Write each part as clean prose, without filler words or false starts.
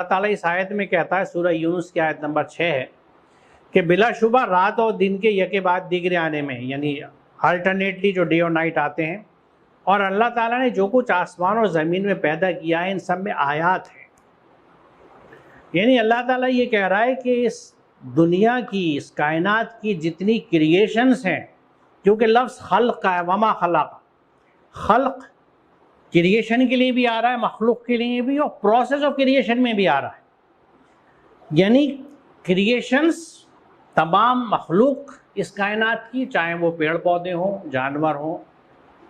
اللہ ताला इस आयत में कहता है, सूरह यूनुस की आयत नंबर 6 है कि बिलाशुबा रात और दिन के यके बाद दिगरे आने में, यानी अल्टरनेटली जो डे और नाइट आते हैं, और अल्लाह ताला ने जो कुछ आसमान और ज़मीन में पैदा किया है इन सब में आयात है। यानी अल्लाह ताला ये कह रहा है कि इस दुनिया की, इस कायनात की जितनी क्रिएशंस हैं, क्योंकि लफ्ज़ खल्क़ का है, वमा खलक़, खल्क़ क्रिएशन के लिए भी आ रहा है, मखलूक के लिए भी, और प्रोसेस ऑफ क्रिएशन में भी आ रहा है। यानी क्रिएशंस, तमाम मखलूक इस कायनात की, चाहे वो पेड़ पौधे हों, जानवर हों,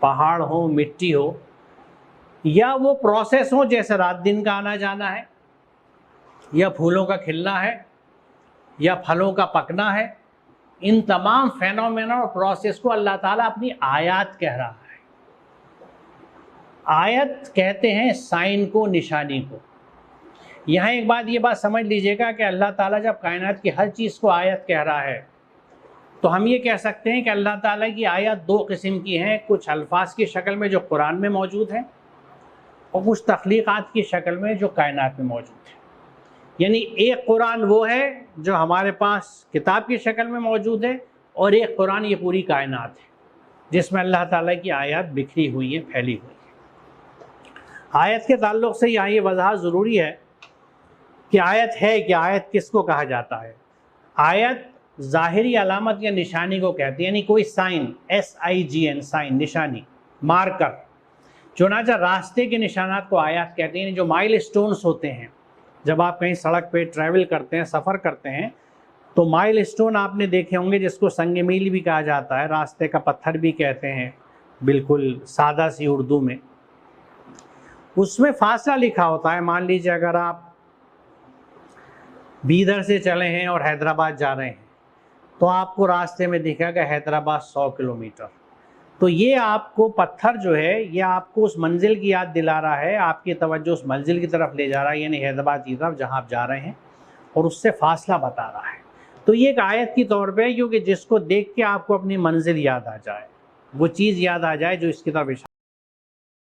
पहाड़ हो, मिट्टी हो, या वो प्रोसेस हो जैसे रात दिन का आना जाना है, या फूलों का खिलना है, या फलों का पकना है, इन तमाम फेनोमेना और प्रोसेस को अल्लाह ताला अपनी आयत कह रहा है। आयत कहते हैं साइन को, निशानी को। यहाँ एक बात, ये बात समझ लीजिएगा कि अल्लाह ताला जब कायनात की हर चीज़ को आयत कह रहा है तो हम ये कह सकते हैं कि अल्लाह ताला की आयत दो किस्म की हैं, कुछ अल्फाज की शक्ल में जो कुरान में मौजूद हैं, और कुछ तख्लीक़ात की शक्ल में जो कायनात में मौजूद है। यानी एक कुरान वो है जो हमारे पास किताब की शक्ल में मौजूद है, और एक कुरान ये पूरी कायनात है जिसमें अल्लाह ताला की आयत बिखरी हुई है, फैली हुई है। आयत के ताल्लुक़ से यहाँ ये वज़ाहत ज़रूरी है कि आयत है कि आयत किसको कहा जाता है। आयत ज़ाहिरी अलामत या निशानी को कहते हैं, यानी कोई साइन, SIGN, साइन, निशानी, मार्कर। चुनांचे रास्ते के निशानात को आयत कहते हैं, यानी जो माइल स्टोन्स होते हैं। जब आप कहीं सड़क पे ट्रैवल करते हैं, सफ़र करते हैं, तो माइल स्टोन आपने देखे होंगे जिसको संग मील भी कहा जाता है, रास्ते का पत्थर भी कहते हैं, बिल्कुल सादा सी उर्दू में। उसमें फासला लिखा होता है। मान लीजिए अगर आप बीदर से चले हैं और हैदराबाद जा रहे हैं, तो आपको रास्ते में दिखेगा हैदराबाद 100 किलोमीटर। तो ये आपको पत्थर जो है, ये आपको उस मंजिल की याद दिला रहा है, आपकी तवज्जो उस मंजिल की तरफ ले जा रहा है, यानी हैदराबाद की तरफ जहाँ आप जा रहे हैं, और उससे फासला बता रहा है। तो ये एक आयत की तौर पे है, क्योंकि जिसको देख के आपको अपनी मंजिल याद आ जाए, वो चीज़ याद आ जाए जो इसकी तरफ